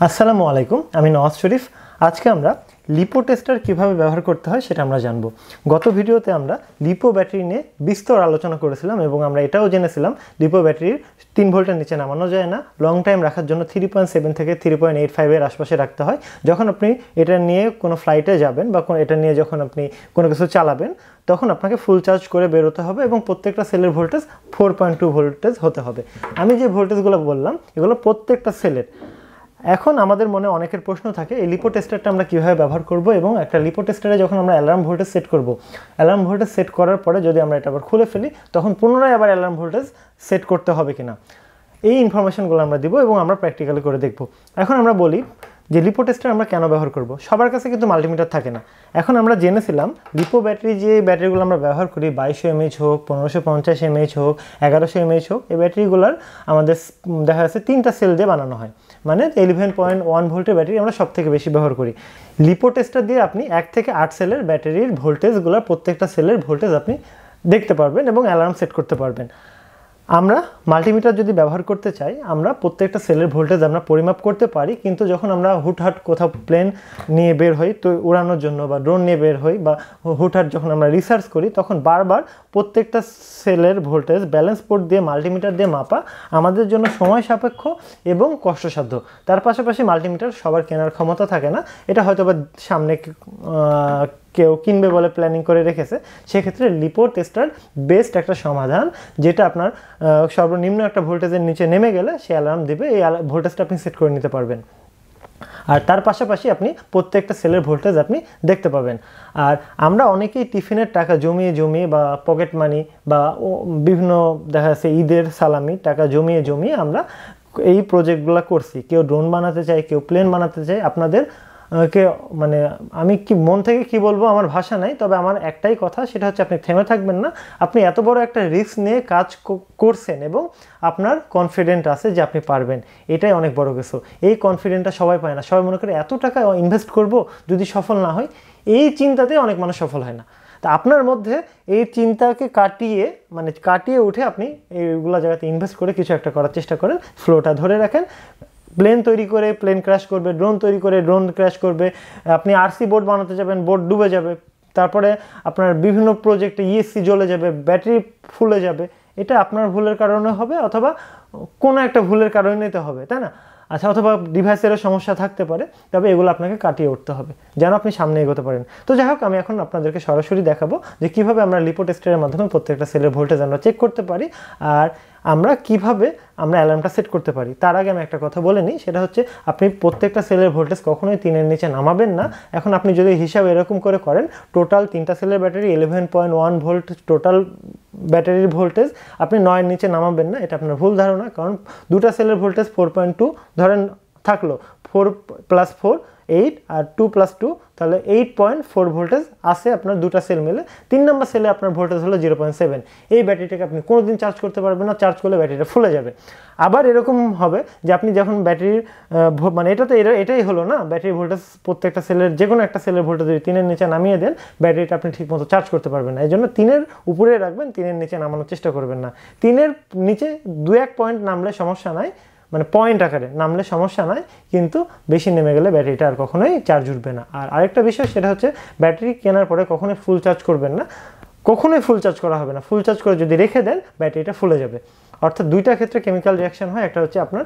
আসসালামু আলাইকুম, আমি নওয়াজ শরীফ। আজকে আমরা লিপো টেস্টার কীভাবে ব্যবহার করতে হয় সেটা আমরা জানব। গত ভিডিওতে আমরা লিপো ব্যাটারি নিয়ে বিস্তর আলোচনা করেছিলাম এবং আমরা এটাও জেনেছিলাম লিপো ব্যাটারির 3 ভোল্টের নিচে নামানো যায় না। লং টাইম রাখার জন্য 3.7 থেকে 3.85 আশপাশে রাখতে হয়। যখন আপনি এটা নিয়ে কোনো ফ্লাইটে যাবেন বা এটা নিয়ে যখন আপনি কোনো কিছু চালাবেন তখন আপনাকে ফুল চার্জ করে বেরোতে হবে এবং প্রত্যেকটা সেলের ভোল্টেজ 4.2 ভোল্টেজ হতে হবে। আমি যে ভোল্টেজগুলো বললাম এগুলো প্রত্যেকটা সেলের। এখন আমাদের মনে অনেকের প্রশ্ন থাকে এই লিপো টেস্টারটা আমরা কীভাবে ব্যবহার করব এবং একটা লিপো টেস্টারে যখন আমরা অ্যালার্ম ভোল্টেজ সেট করব, অ্যালার্ম ভোল্টেজ সেট করার পরে যদি আমরা এটা আবার খুলে ফেলি তখন পুনরায় আবার অ্যালার্ম ভোল্টেজ সেট করতে হবে কিনা, এই ইনফরমেশনগুলো আমরা দিব এবং আমরা প্র্যাকটিক্যালি করে দেখব। এখন আমরা বলি যে লিপো টেস্টার আমরা কেন ব্যবহার করব। সবার কাছে কিন্তু মাল্টিমিটার থাকে না। এখন আমরা জেনেছিলাম লিপো ব্যাটারি, যে ব্যাটারিগুলো আমরা ব্যবহার করি 2200 mAh হোক, 1550 mAh হোক, 1100 mAh হোক, এই ব্যাটারিগুলোর আমাদের দেখা যাচ্ছে 3টা সেল দিয়ে বানানো হয়, মানে 11.1 ভোল্টের ব্যাটারি আমরা সব থেকে বেশি ব্যবহার করি। লিপো টেস্টার দিয়ে আপনি 1 থেকে 8 সেলের ব্যাটারির ভোল্টেজগুলো প্রত্যেকটা সেলের ভোল্টেজ আপনি দেখতে পারবেন এবং অ্যালার্ম সেট করতে পারবেন। আমরা মাল্টিমিটার যদি ব্যবহার করতে চাই আমরা প্রত্যেকটা সেলের ভোল্টেজ আমরা পরিমাপ করতে পারি, কিন্তু যখন আমরা হুটহাট কোথাও প্লেন নিয়ে বের হই তো উড়ানোর জন্য বা ড্রোন নিয়ে বের হই বা হুটহাট যখন আমরা রিসার্চ করি তখন বারবার প্রত্যেকটা সেলের ভোল্টেজ ব্যালেন্স পোর্ট দিয়ে মাল্টিমিটার দিয়ে মাপা আমাদের জন্য সময় সাপেক্ষ এবং কষ্টসাধ্য। তার পাশাপাশি মাল্টিমিটার সবার কেনার ক্ষমতা থাকে না, এটা হয়তো বা সামনে কেউ কিনবে বলে প্ল্যানিং করে রেখেছে। সেক্ষেত্রে লিপো টেস্টার বেস্ট একটা সমাধান, যেটা আপনার সর্বনিম্ন একটা ভোল্টেজের নিচে নেমে গেলে সে অ্যালার্ম দেবে, এই ভোল্টেজটা আপনি সেট করে নিতে পারবেন। আর তার পাশাপাশি আপনি প্রত্যেকটা সেলের ভোল্টেজ আপনি দেখতে পাবেন। আর আমরা অনেকেই টিফিনের টাকা জমিয়ে জমিয়ে বা পকেট মানি বা বিভিন্ন দেখা যাচ্ছে ঈদের সালামি টাকা জমিয়ে জমিয়ে আমরা এই প্রজেক্টগুলো করছি। কেউ ড্রোন বানাতে চায়, কেউ প্লেন বানাতে চায়। আপনাদের কে মানে আমি কি মন থেকে কি বলবো, আমার ভাষা নাই, তবে আমার একটাই কথা, সেটা হচ্ছে আপনি থেমে থাকবেন না। আপনি এত বড় একটা রিস্ক নিয়ে কাজ করছেন এবং আপনার কনফিডেন্ট আছে যে আপনি পারবেন, এটাই অনেক বড় কিছু। এই কনফিডেন্টটা সবাই পায় না। সবাই মনে করে এত টাকা ইনভেস্ট করব, যদি সফল না হয়, এই চিন্তাতে অনেক মানুষ সফল হয় না। তা আপনার মধ্যে এই চিন্তাকে কাটিয়ে উঠে আপনি এইগুলো জায়গাতে ইনভেস্ট করে কিছু একটা করার চেষ্টা করেন, ফ্লোটা ধরে রাখেন। প্লেন তৈরি করে প্লেন ক্র্যাশ করবে, ড্রোন তৈরি করে ড্রোন ক্র্যাশ করবে, আপনি আরসি বোর্ড বানাতে যাবেন, বোর্ড ডুবে যাবে, তারপরে আপনার বিভিন্ন প্রজেক্টে ইএসসি জ্বলে যাবে, ব্যাটারি ফুলে যাবে। এটা আপনার ভুলের কারণে হবে অথবা কোনো একটা ভুলের কারণেই তো হবে, তাই না? আচ্ছা, অথবা ডিভাইসেরও সমস্যা থাকতে পারে, তবে এগুলো আপনাকে কাটিয়ে উঠতে হবে যেন আপনি সামনে এগোতে পারেন। তো যাই হোক, আমি এখন আপনাদেরকে সরাসরি দেখাবো যে কীভাবে আমরা লিপো টেস্টারের মাধ্যমে প্রত্যেকটা সেলের ভোল্টেজ আমরা চেক করতে পারি আর আমরা কিভাবে আমরা অ্যালার্মটা সেট করতে পারি। তার আগে আমি একটা কথা বলে নিই, সেটা হচ্ছে আপনি প্রত্যেকটা সেলের ভোল্টেজ কখনোই 3-এর নিচে নামাবেন না। এখন আপনি যদি হিসাব এরকম করে করেন, টোটাল 3টা সেলের ব্যাটারি 11.1 ভোল্ট টোটাল ব্যাটারির ভোল্টেজ, আপনি 9-এর নিচে নামাবেন না, এটা আপনার ভুল ধারণা। কারণ দুটা সেলের ভোল্টেজ 4.2 ধরেন থাকলো, 4 + 4 8 আর 2 + 2 তাহলে 8.4 ভোল্টেজ আসে আপনার দুটা সেল মিলে। 3 নম্বর সেলে আপনার ভোল্টেজ হলো 0.7। এই ব্যাটারিটাকে আপনি কোনোদিন চার্জ করতে পারবেন না, চার্জ করলে ব্যাটারিটা ফুলে যাবে। আবার এরকম হবে যে আপনি যখন ব্যাটারির মানে এটাই হলো না, ব্যাটারি ভোল্টেজ প্রত্যেকটা সেলের যে কোনো একটা সেলের ভোল্টেজ যদি 3-এর নিচে নামিয়ে দেন, ব্যাটারিটা আপনি ঠিকমতো চার্জ করতে পারবেন না। এই জন্য 3-এর উপরে রাখবেন, 3-এর নিচে নামানোর চেষ্টা করবেন না। 3-এর নিচে 2-1 পয়েন্ট নামলে সমস্যা নাই, মানে পয়েন্ট আকারে নামলে সমস্যা নাই, কিন্তু বেশি নেমে গেলে ব্যাটারিটা আর কখনোই চার্জ উঠবে না। আর আরেকটা বিষয়, সেটা হচ্ছে ব্যাটারি কেনার পরে কখনোই ফুল চার্জ করবেন না, কখনোই ফুল চার্জ করা হবে না। ফুল চার্জ করে যদি রেখে দেন ব্যাটারিটা ফুলে যাবে। অর্থাৎ দুইটা ক্ষেত্রে কেমিক্যাল রিয়াকশন হয়। একটা হচ্ছে আপনার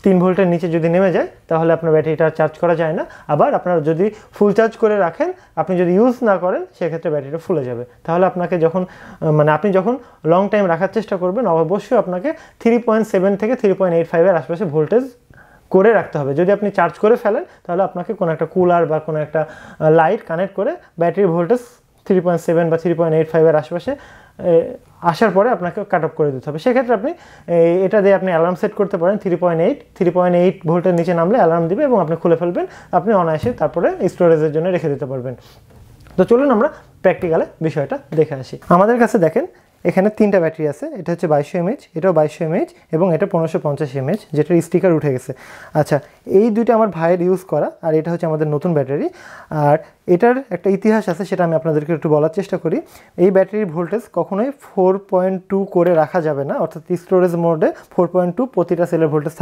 3 ভোল্টের নিচে যদি নেমে যায় তাহলে আপনার ব্যাটারিটা চার্জ করা যায় না। আবার আপনার যদি ফুল চার্জ করে রাখেন, আপনি যদি ইউজ না করেন, সেক্ষেত্রে ব্যাটারিটা ফুলে যাবে। তাহলে আপনাকে আপনি যখন লং টাইম রাখার চেষ্টা করবেন, অবশ্যই আপনাকে 3.7 থেকে 3.85 আশপাশে ভোল্টেজ করে রাখতে হবে। যদি আপনি চার্জ করে ফেলেন তাহলে আপনাকে কোনো একটা কুলার বা কোনো একটা লাইট কানেক্ট করে ব্যাটারির ভোল্টেজ 3.7 বা 3.85 আশপাশে আসার পরে আপনাকে কাট অফ করে দিতে হবে। সেক্ষেত্রে আপনি এটা দিয়ে আপনি অ্যালার্ম সেট করতে পারেন। 3.8 ভোল্টের নিচে নামলে অ্যালার্ম দিবে এবং আপনি খুলে ফেলবেন, আপনি অনায়াসে তারপরে স্টোরেজের জন্য রেখে দিতে পারবেন। তো চলুন আমরা প্র্যাকটিক্যালে বিষয়টা দেখে আসি। আমাদের কাছে দেখেন এখানে 3টা ব্যাটারি আছে, এটা হচ্ছে 2200 mAh, এটাও 2200 mAh এবং এটা 1550 mAh, যেটার স্টিকার উঠে গেছে। আচ্ছা, এই দুইটা আমার ভাইয়ের ইউজ করা, আর এটা হচ্ছে আমাদের নতুন ব্যাটারি। আর এটার একটা ইতিহাস আছে, সেটা আমি আপনাদেরকে একটু বলার চেষ্টা করি। এই ব্যাটারির ভোল্টেজ কখনোই 4.2 করে রাখা যাবে না, অর্থাৎ স্টোরেজ মোডে 4.2 প্রতিটা সেলের ভোল্টেজ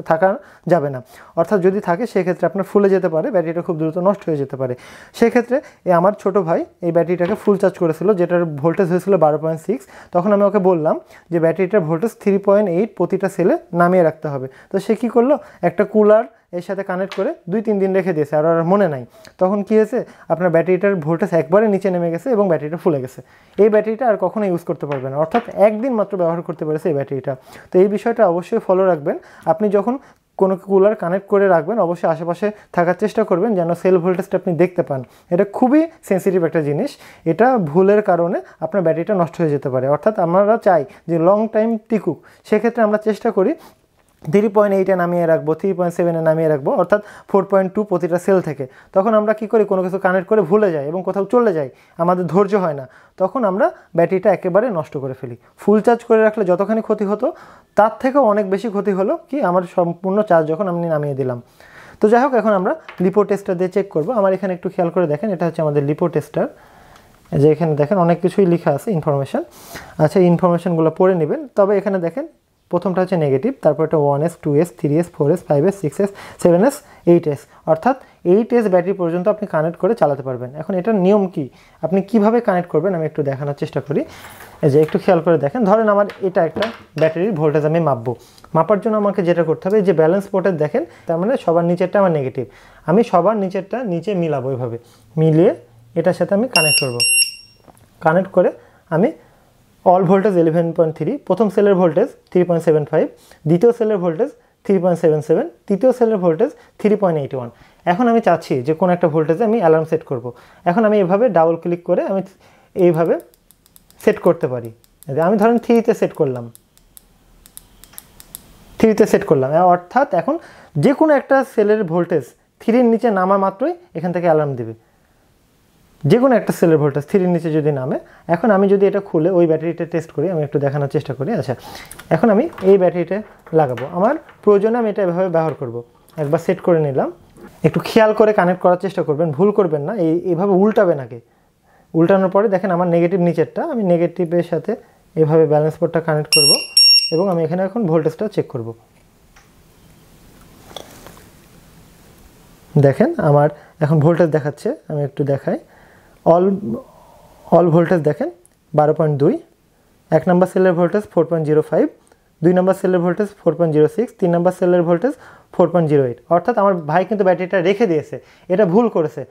থাকা যাবে না। অর্থাৎ যদি থাকে সেক্ষেত্রে আপনার ফুলে যেতে পারে, ব্যাটারিটা খুব দ্রুত নষ্ট হয়ে যেতে পারে। সেক্ষেত্রে আমার ছোটো ভাই এই ব্যাটারিটাকে ফুল চার্জ করেছিল, যেটার ভোল্টেজ হয়েছিল 12.6। তখন আমি ওকে বললাম যে ব্যাটারিটার ভোল্টেজ 3.8 প্রতিটা সেলে নামিয়ে রাখতে হবে। তো সে কী করলো, একটা কুলার এর সাথে কানেক্ট করে 2-3 দিন রেখে দিয়েছে, আর মনে নাই। তখন কী হয়েছে, আপনার ব্যাটারিটার ভোল্টেজ একবারে নিচে নেমে গেছে এবং ব্যাটারিটা ফুলে গেছে। এই ব্যাটারিটা আর কখনো ইউজ করতে পারবেন না, অর্থাৎ একদিন মাত্র ব্যবহার করতে পেরেছে এই ব্যাটারিটা। তো এই বিষয়টা অবশ্যই ফলো রাখবেন। আপনি যখন কোনো কুলার কানেক্ট করে রাখবেন, অবশ্যই আশেপাশে থাকার চেষ্টা করবেন যেন সেল ভোল্টেজটা আপনি দেখতে পান। এটা খুবই সেন্সিটিভ একটা জিনিস, এটা ভুলের কারণে আপনার ব্যাটারিটা নষ্ট হয়ে যেতে পারে। অর্থাৎ আমরা চাই যে লং টাইম টিকুক, সেক্ষেত্রে আমরা চেষ্টা করি 3.8-এ নামিয়ে রাখবো, 3.7-এ নামিয়ে রাখবো, অর্থাৎ 4.2 প্রতিটা সেল থেকে। তখন আমরা কী করি, কোনো কিছু কানেক্ট করে ভুলে যাই এবং কোথাও চলে যাই, আমাদের ধৈর্য হয় না, তখন আমরা ব্যাটারিটা একেবারে নষ্ট করে ফেলি। ফুল চার্জ করে রাখলে যতখানি ক্ষতি হতো তার থেকেও অনেক বেশি ক্ষতি হলো কি, আমার সম্পূর্ণ চার্জ যখন আমি নামিয়ে দিলাম। তো যাই হোক, এখন আমরা লিপো টেস্টার দিয়ে চেক করবো। আমার এখানে একটু খেয়াল করে দেখেন, এটা হচ্ছে আমাদের লিপো টেস্টার। যে এখানে দেখেন অনেক কিছুই লেখা আছে ইনফরমেশান। আচ্ছা, এই ইনফরমেশানগুলো পড়ে নেবেন। তবে এখানে দেখেন প্রথমটা হচ্ছে নেগেটিভ, তারপর এটা 1S, 2S, 3S, 4S, 5S, 6S, 7S, 8S, অর্থাৎ 8S ব্যাটারি পর্যন্ত আপনি কানেক্ট করে চালাতে পারবেন। এখন এটার নিয়ম কি, আপনি কিভাবে কানেক্ট করবেন আমি একটু দেখানোর চেষ্টা করি। এই যে একটু খেয়াল করে দেখেন, ধরেন আমার এটা একটা ব্যাটারির ভোল্টেজ আমি মাপবো। মাপার জন্য আমাকে যেটা করতে হবে, যে ব্যালেন্স পোর্টের দেখেন, তার মানে সবার নিচেরটা আমার নেগেটিভ, আমি সবার নিচেরটা নিচে মিলাবো, এইভাবে মিলিয়ে এটার সাথে আমি কানেক্ট করব। কানেক্ট করে আমি অল ভোল্টেজ 11.3, প্রথম সেলের ভোল্টেজ 3.75, দ্বিতীয় সেলের ভোল্টেজ 3.77, তৃতীয় সেলের ভোল্টেজ 3.81। এখন আমি চাচ্ছি যে কোনো একটা ভোল্টেজে আমি অ্যালার্ম সেট করব। এখন আমি এভাবে ডাবল ক্লিক করে আমি এইভাবে সেট করতে পারি। আমি ধরেন 3-তে সেট করলাম, 3-তে সেট করলাম, অর্থাৎ এখন যে কোনো একটা সেলের ভোল্টেজ 3-এর নিচে নামা মাত্রই এখান থেকে অ্যালার্ম দেবে। যে কোনো একটা সেলের ভোল্টেজ 3-এর নিচে যদি নামে। এখন আমি যদি এটা খুলে ওই ব্যাটারিটা টেস্ট করি, আমি একটু দেখানোর চেষ্টা করি। আচ্ছা, এখন আমি এই ব্যাটারিটা লাগাবো, আমার প্রয়োজনে আমি এটা এভাবে ব্যবহার করব। একবার সেট করে নিলাম, একটু খেয়াল করে কানেক্ট করার চেষ্টা করবেন, ভুল করবেন না, এইভাবে উল্টাবে নাকি। উল্টানোর পরে দেখেন আমার নেগেটিভ নিচেরটা, আমি নেগেটিভের সাথে এভাবে ব্যালেন্স পোর্টটা কানেক্ট করব এবং আমি এখানে এখন ভোল্টেজটা চেক করব। দেখেন আমার এখন ভোল্টেজ দেখাচ্ছে, আমি একটু দেখাই। অল ভোল্টেজ দেখেন 12.2, 1 নম্বর সেলের ভোল্টেজ 4.05, 2 নম্বর সেলের ভোল্টেজ 4.06, 3 নম্বর সেলের ভোল্টেজ 4.08। অর্থাৎ আমার ভাই কিন্তু ব্যাটারিটা রেখে দিয়েছে, এটা ভুল করেছে।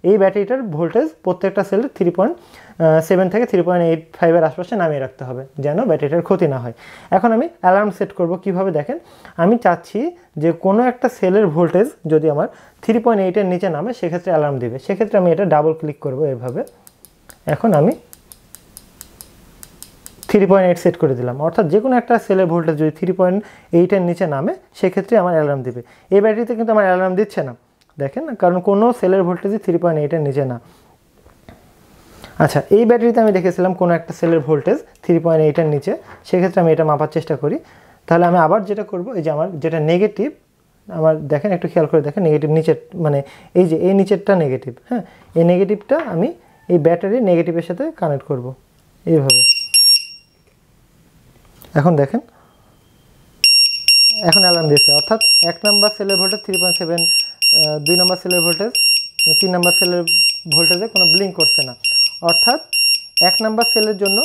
এই ব্যাটারিটার ভোল্টেজ প্রত্যেকটা সেলের 3.7 থেকে 3.85-এর আশপাশে নামিয়ে রাখতে হবে, যেন ব্যাটারিটার ক্ষতি না হয়। এখন আমি অ্যালার্ম সেট করব কিভাবে দেখেন, আমি চাচ্ছি যে কোনো একটা সেলের ভোল্টেজ যদি আমার 3.8-এর নিচে নামে সেক্ষেত্রে অ্যালার্ম দেবে। সেক্ষেত্রে আমি এটা ডাবল ক্লিক করব এভাবে। এখন আমি 3.8 সেট করে দিলাম, অর্থাৎ যে কোনো একটা সেলের ভোল্টেজ যদি 3.8-এর নিচে নামে সেক্ষেত্রে আমার অ্যালার্ম দেবে। এই ব্যাটারিতে কিন্তু আমার অ্যালার্ম দিচ্ছে না, দেখেন, কারণ কোনো সেলের ভোল্টেজই 3.8-এর নিচে না। আচ্ছা, এই ব্যাটারিতে আমি দেখেছিলাম কোনো একটা সেলের ভোল্টেজ 3.8-এর নিচে, সেক্ষেত্রে আমি এটা মাপার চেষ্টা করি। তাহলে আমি আবার যেটা করব, এই যে আমার যেটা নেগেটিভ, আমার দেখেন একটু খেয়াল করে দেখেন, নেগেটিভ নিচের মানে এই যে এই নিচেরটা নেগেটিভ, হ্যাঁ, এই নেগেটিভটা আমি এই ব্যাটারির নেগেটিভের সাথে কানেক্ট করব এইভাবে। এখন দেখেন এখন অ্যালার্ম দিয়েছে, অর্থাৎ 1 নম্বর সেলের ভোল্টেজ 3.7, 2 নম্বর সেলের ভোল্টেজ, 3 নম্বর সেলের ভোল্টেজে কোনো ব্লিঙ্ক করছে না। অর্থাৎ 1 নম্বর সেলের জন্য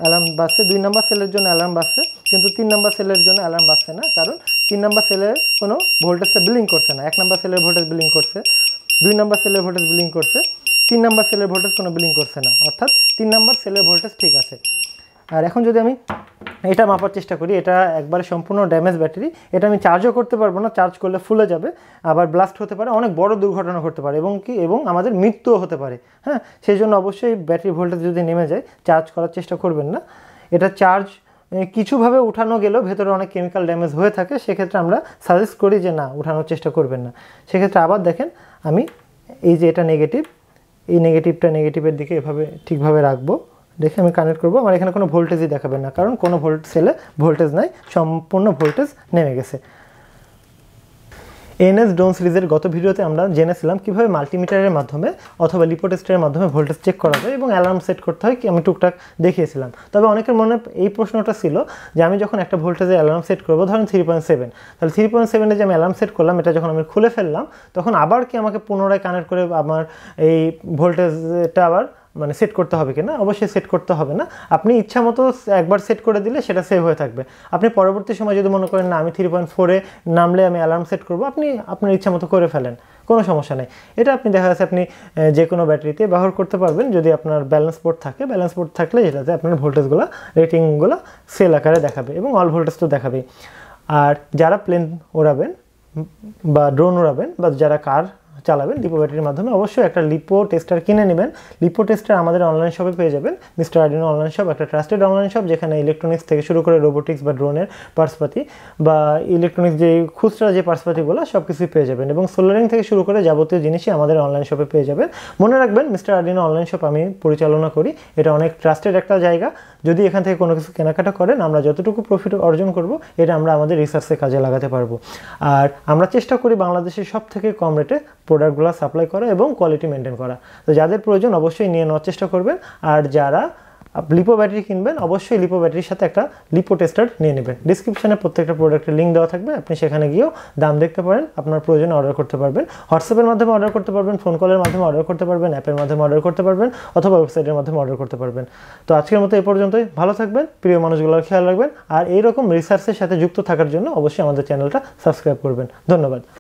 অ্যালার্ম বাজছে, 2 নম্বর সেলের জন্য অ্যালার্ম বাজছে, কিন্তু 3 নম্বর সেলের জন্য অ্যালার্ম বাজছে না, কারণ 3 নম্বর সেলের কোনো ভোল্টেজটা ব্লিঙ্ক করছে না। 1 নম্বর সেলের ভোল্টেজ ব্লিঙ্ক করছে, 2 নম্বর সেলের ভোল্টেজ ব্লিঙ্ক করছে, 3 নম্বর সেলের ভোল্টেজ কোনো ব্লিঙ্ক করছে না, অর্থাৎ 3 নম্বর সেলের ভোল্টেজ ঠিক আছে। আর এখন যদি আমি এটা মাপার চেষ্টা করি, এটা একবারে সম্পূর্ণ ড্যামেজ ব্যাটারি, এটা আমি চার্জও করতে পারবো না, চার্জ করলে ফুলে যাবে, আবার ব্লাস্ট হতে পারে, অনেক বড় দুর্ঘটনা ঘটতে পারে এবং আমাদের মৃত্যুও হতে পারে। হ্যাঁ, সেই জন্য অবশ্যই ব্যাটারি ভোল্টেজ যদি নেমে যায় চার্জ করার চেষ্টা করবেন না। এটা চার্জ কিছুভাবে উঠানো গেলেও ভেতরে অনেক কেমিক্যাল ড্যামেজ হয়ে থাকে, সেক্ষেত্রে আমরা সাজেস্ট করি যে না, উঠানোর চেষ্টা করবেন না। সেক্ষেত্রে আবার দেখেন আমি এই যে এটা নেগেটিভ, এই নেগেটিভটা নেগেটিভের দিকে এভাবে ঠিকভাবে রাখবো, দেখে আমি কানেক্ট করব। আমার এখানে কোনো ভোল্টেজই দেখাবে না, কারণ কোনো সেলে ভোল্টেজ নাই, সম্পূর্ণ ভোল্টেজ নেমে গেছে। এনএস ড্রোন সিরিজের গত ভিডিওতে আমরা জেনেছিলাম কীভাবে মাল্টিমিটারের মাধ্যমে অথবা লিপো টেস্টারের মাধ্যমে ভোল্টেজ চেক করা যায় এবং অ্যালার্ম সেট করতে হয়, কি আমি টুকটাক দেখিয়েছিলাম। তবে অনেকের মনে এই প্রশ্নটা ছিল যে আমি যখন একটা ভোল্টেজে অ্যালার্ম সেট করবো, ধরেন 3.7, তাহলে 3.7-এ যে আমি অ্যালার্ম সেট করলাম, এটা যখন আমি খুলে ফেললাম তখন আবার কি আমাকে পুনরায় কানেক্ট করে আমার এই ভোল্টেজটা আবার মানে সেট করতে হবে কিনা? অবশ্যই সেট করতে হবে না। আপনি ইচ্ছা মতো একবার সেট করে দিলে সেটা সেভ হয়ে থাকবে। আপনি পরবর্তী সময় যদি মনে করেন না আমি 3.4-এ নামলে আমি অ্যালার্ম সেট করবো, আপনি আপনার ইচ্ছা মতো করে ফেলেন, কোনো সমস্যা নেই। এটা আপনি দেখা যাচ্ছে আপনি যে কোনো ব্যাটারিতে ব্যবহার করতে পারবেন যদি আপনার ব্যালেন্স পোর্ট থাকে। ব্যালেন্স পোর্ট থাকলে এটাতে আপনার ভোল্টেজগুলো, রেটিংগুলো সেল আকারে দেখাবে এবং অল ভোল্টেজ তো দেখাবেই। আর যারা প্লেন ওড়াবেন বা ড্রোন ওড়াবেন বা যারা কার চালাবেন লিপো ব্যাটারির মাধ্যমে, অবশ্যই একটা লিপো টেস্টার কিনে নেবেন। লিপো টেস্টার আমাদের অনলাইন শপে পেয়ে যাবেন, মিস্টার আর্ডিনো অনলাইন শপ, একটা ট্রাস্টেড অনলাইন শপ যেখানে ইলেকট্রনিক্স থেকে শুরু করে রোবোটিক্স বা ড্রোনের পার্টসপাতি বা ইলেকট্রনিক্স যে খুচরা যে পার্টসপাতিগুলো সব কিছুই পেয়ে যাবেন, এবং সোলারিং থেকে শুরু করে যাবতীয় জিনিসই আমাদের অনলাইন শপে পেয়ে যাবেন। মনে রাখবেন মিস্টার আর্ডিনো অনলাইন শপ আমি পরিচালনা করি, এটা অনেক ট্রাস্টেড একটা জায়গা। যদি এখান থেকে কোনো কিছু কেনাকাটা করেন, আমরা যতটুকু প্রফিট অর্জন করব এটা আমরা আমাদের রিসার্চে কাজে লাগাতে পারবো। আর আমরা চেষ্টা করি বাংলাদেশের সব থেকে কম রেটে প্রোডাক্টগুলো সাপ্লাই করা এবং কোয়ালিটি মেনটেন করা। তো যাদের প্রয়োজন অবশ্যই নিয়ে নেওয়ার চেষ্টা করবেন। আর যারা লিপো ব্যাটারি কিনবেন, অবশ্যই লিপো ব্যাটারির সাথে একটা লিপো টেস্টার নিয়ে নেবেন। ডিসক্রিপশনে প্রত্যেকটা প্রোডাক্টের লিঙ্ক দেওয়া থাকবে, আপনি সেখানে গিয়েও দাম দেখতে পারেন, আপনার প্রয়োজনে অর্ডার করতে পারবেন। হোয়াটসঅ্যাপের মাধ্যমে অর্ডার করতে পারবেন, ফোন কলের মাধ্যমে অর্ডার করতে পারবেন, অ্যাপের মাধ্যমে অর্ডার করতে পারবেন, অথবা ওয়েবসাইটের মাধ্যমে অর্ডার করতে পারবেন। তো আজকের মতো এই পর্যন্তই। ভালো থাকবেন, প্রিয় মানুষগুলোর খেয়াল রাখবেন, আর এইরকম রিসার্চের সাথে যুক্ত থাকার জন্য অবশ্যই আমাদের চ্যানেলটা সাবস্ক্রাইব করবেন। ধন্যবাদ।